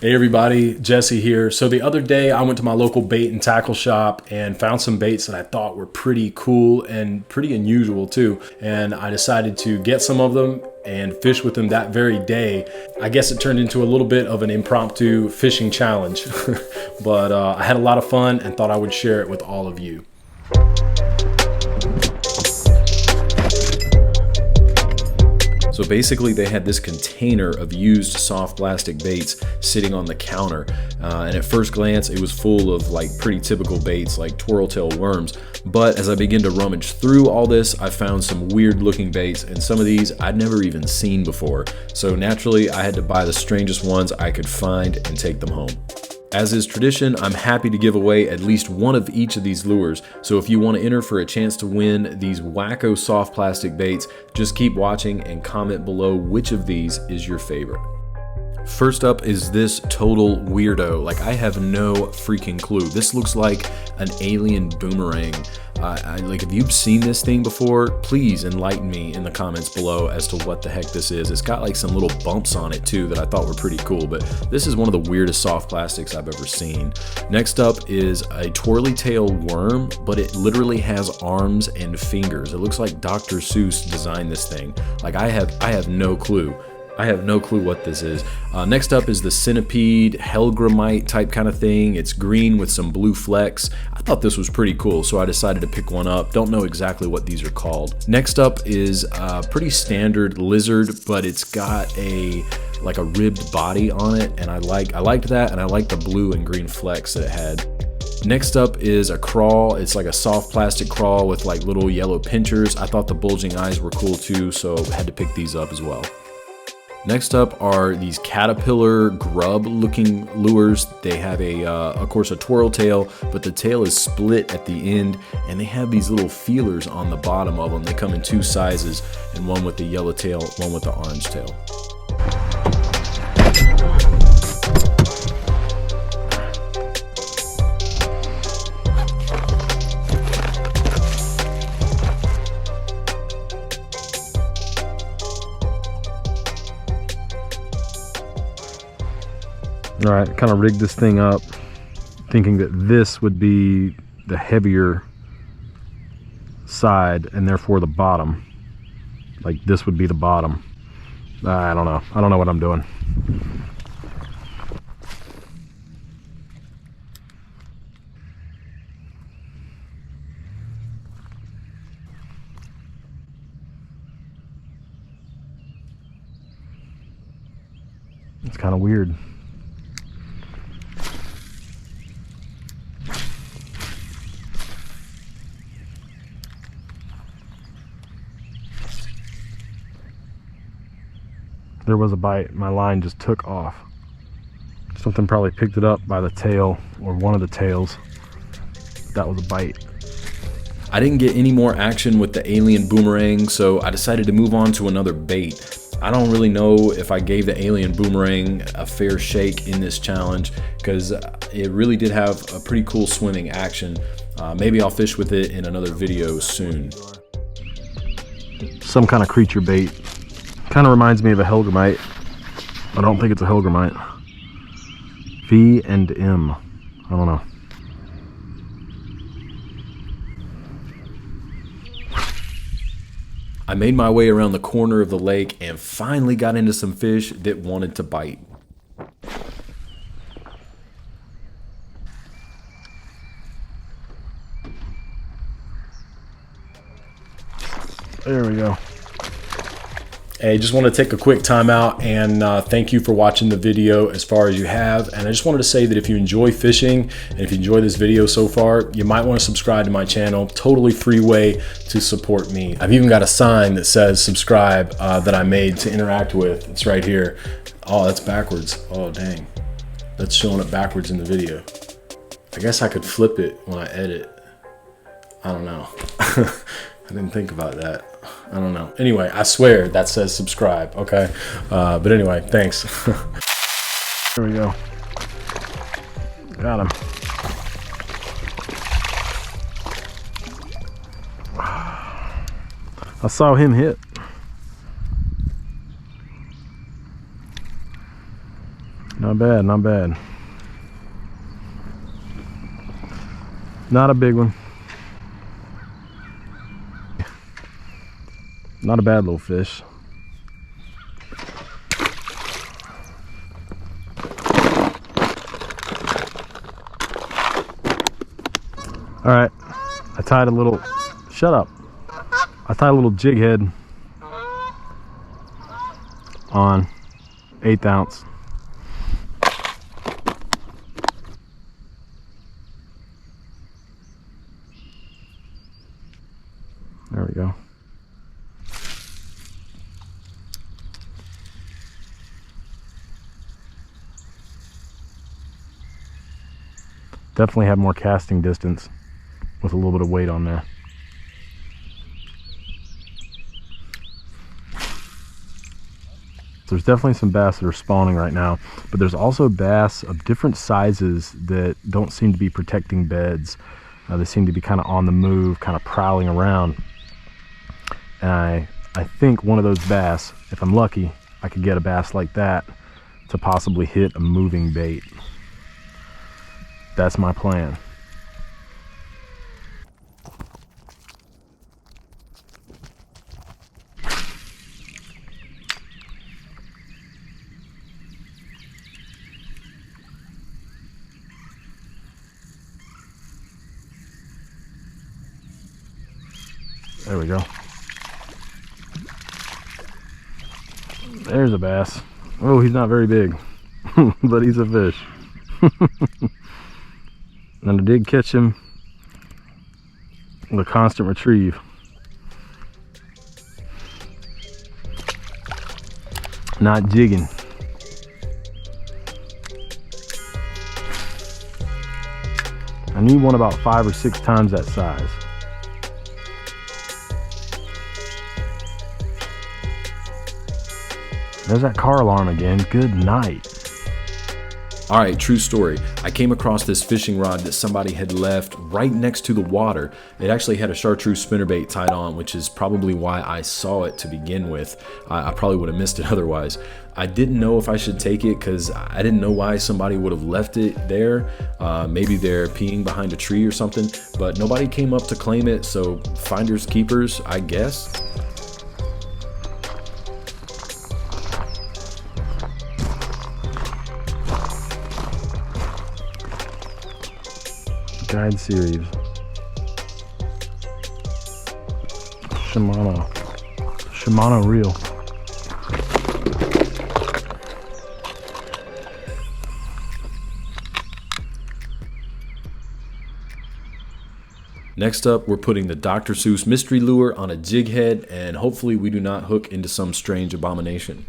Hey everybody, Jesse here. So the other day I went to my local bait and tackle shop and found some baits that I thought were pretty cool and pretty unusual too. And I decided to get some of them and fish with them that very day. I guess it turned into a little bit of an impromptu fishing challenge, but I had a lot of fun and thought I would share it with all of you. So basically they had this container of used soft plastic baits sitting on the counter, and at first glance it was full of like pretty typical baits like twirl-tail worms, but as I began to rummage through all this, I found some weird looking baits, and some of these I'd never even seen before. So naturally I had to buy the strangest ones I could find and take them home. As is tradition, I'm happy to give away at least one of each of these lures, so if you want to enter for a chance to win these wacko soft plastic baits, just keep watching and comment below which of these is your favorite. First up is this total weirdo. Like, I have no freaking clue. This looks like an alien boomerang. Like, if you've seen this thing before, please enlighten me in the comments below as to what the heck this is. It's got like some little bumps on it too that I thought were pretty cool, but this is one of the weirdest soft plastics I've ever seen. Next up is a twirly tail worm, but it literally has arms and fingers. It looks like Dr. Seuss designed this thing. Like, I have no clue. I have no clue what this is. Next up is the centipede, Helgrapede type kind of thing. It's green with some blue flecks. I thought this was pretty cool, so I decided to pick one up. Don't know exactly what these are called. Next up is a pretty standard lizard, but it's got like a ribbed body on it, and I liked that, and I liked the blue and green flecks that it had. Next up is a craw. It's like a soft plastic craw with like little yellow pinchers. I thought the bulging eyes were cool too, so I had to pick these up as well. Next up are these caterpillar grub looking lures. They have of course a twirl tail, but the tail is split at the end, and they have these little feelers on the bottom of them. They come in two sizes, and one with the yellow tail, one with the orange tail. All right, kind of rigged this thing up thinking that this would be the heavier side and therefore the bottom. Like, this would be the bottom. I don't know. I don't know what I'm doing. It's kind of weird. There was a bite. My line just took off. Something probably picked it up by the tail or one of the tails. That was a bite. I didn't get any more action with the alien boomerang, so I decided to move on to another bait. I don't really know if I gave the alien boomerang a fair shake in this challenge, because it really did have a pretty cool swimming action. Maybe I'll fish with it in another video soon. Some kind of creature bait. Kind of reminds me of a Helgrapede. I don't think it's a Helgrapede. V and M. I don't know. I made my way around the corner of the lake and finally got into some fish that wanted to bite. There we go. Hey, just want to take a quick time out and thank you for watching the video as far as you have. And I just wanted to say that if you enjoy fishing and if you enjoy this video so far, you might want to subscribe to my channel. Totally free way to support me. I've even got a sign that says subscribe that I made to interact with. It's right here. Oh, that's backwards. Oh, dang. That's showing up backwards in the video. I guess I could flip it when I edit. I don't know. I didn't think about that. I don't know. Anyway, I swear that says subscribe, okay? But anyway, thanks. There we go. Got him. I saw him hit. No, Not bad, not bad. Not a big one. Not a bad little fish. All right, I tied a little, shut up. I tied a little jig head on 1/8 ounce. There we go. Definitely have more casting distance with a little bit of weight on there. There's definitely some bass that are spawning right now, but there's also bass of different sizes that don't seem to be protecting beds. They seem to be kind of on the move, kind of prowling around. And I think one of those bass, if I'm lucky, I could get a bass like that to possibly hit a moving bait. That's my plan. There we go. There's a bass. Oh, he's not very big, but he's a fish. And I did catch him with a constant retrieve. Not jigging. I need one about 5 or 6 times that size. There's that car alarm again. Good night. All right, true story. I came across this fishing rod that somebody had left right next to the water. It actually had a chartreuse spinnerbait tied on, which is probably why I saw it to begin with. I probably would have missed it otherwise. I didn't know if I should take it because I didn't know why somebody would have left it there. Maybe they're peeing behind a tree or something, but nobody came up to claim it, so finders keepers, I guess. Guide series. Shimano reel. Next up, we're putting the Dr. Seuss mystery lure on a jig head, and hopefully we do not hook into some strange abomination.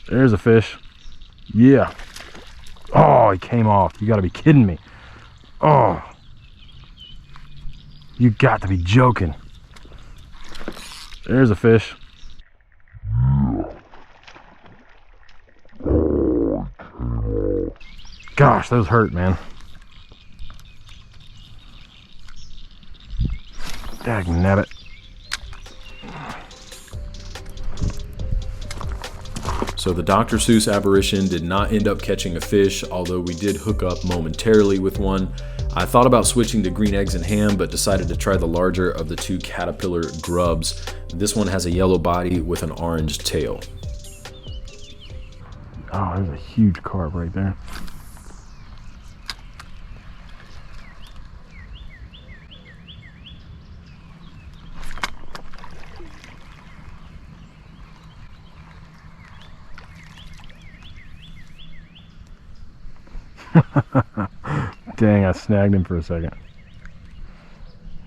There's a fish. Yeah. Oh, he came off. You gotta be kidding me. Oh. You got to be joking. There's a fish. Gosh, those hurt, man. Dagnabbit. So the Dr. Seuss apparition did not end up catching a fish, although we did hook up momentarily with one. I thought about switching to green eggs and ham, but decided to try the larger of the 2 caterpillar grubs. This one has a yellow body with an orange tail. Oh, there's a huge carp right there. Dang, I snagged him for a second.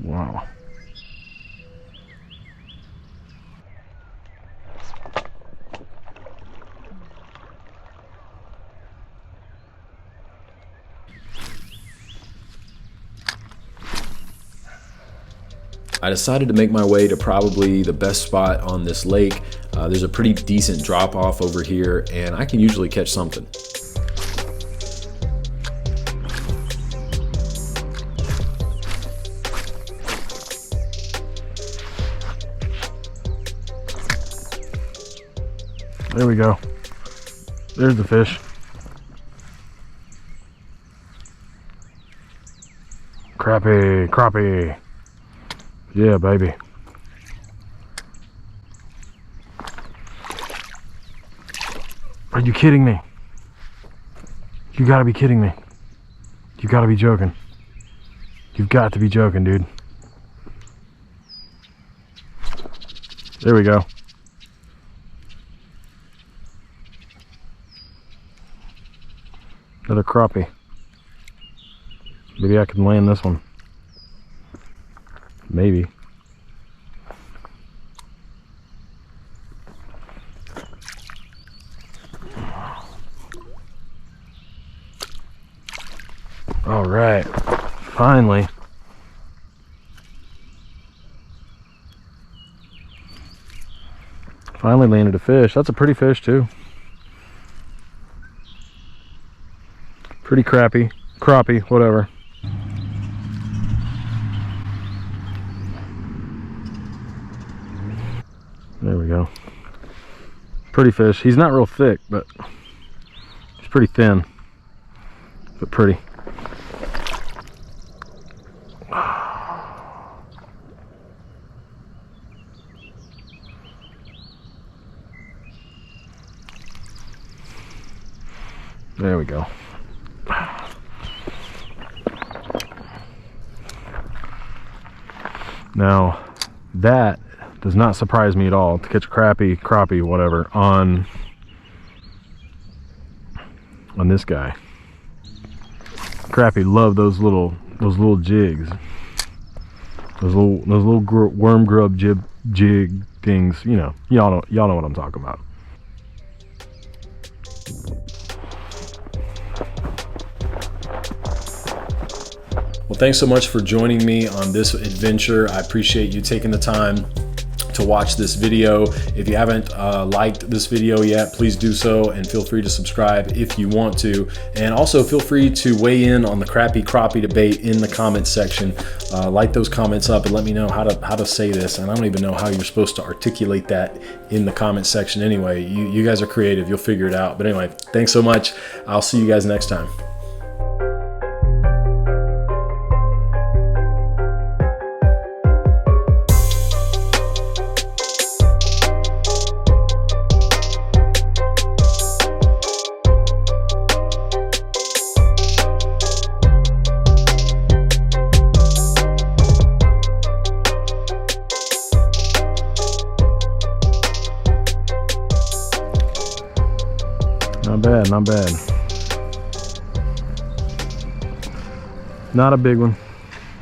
Wow. I decided to make my way to probably the best spot on this lake. There's a pretty decent drop off over here, and I can usually catch something. There we go. There's the fish. Crappie, crappie. Yeah, baby. Are you kidding me? You gotta be kidding me. You gotta be joking. You've got to be joking, dude. There we go. Another crappie. Maybe I can land this one. Maybe. All right, finally. Finally landed a fish. That's a pretty fish too. Pretty crappie, whatever. There we go. Pretty fish. He's not real thick, but he's pretty thin, but pretty. There we go. Now, that does not surprise me at all to catch crappie, whatever, on this guy. Crappie love those little jigs, those little worm grub jig things. You know, y'all know what I'm talking about. Well, thanks so much for joining me on this adventure. I appreciate you taking the time to watch this video. If you haven't liked this video yet, please do so, and feel free to subscribe if you want to. And also feel free to weigh in on the crappie debate in the comments section. Light those comments up and let me know how to say this. And I don't even know how you're supposed to articulate that in the comments section anyway. You guys are creative, you'll figure it out. But anyway, thanks so much. I'll see you guys next time. Not bad, not bad. Not a big one.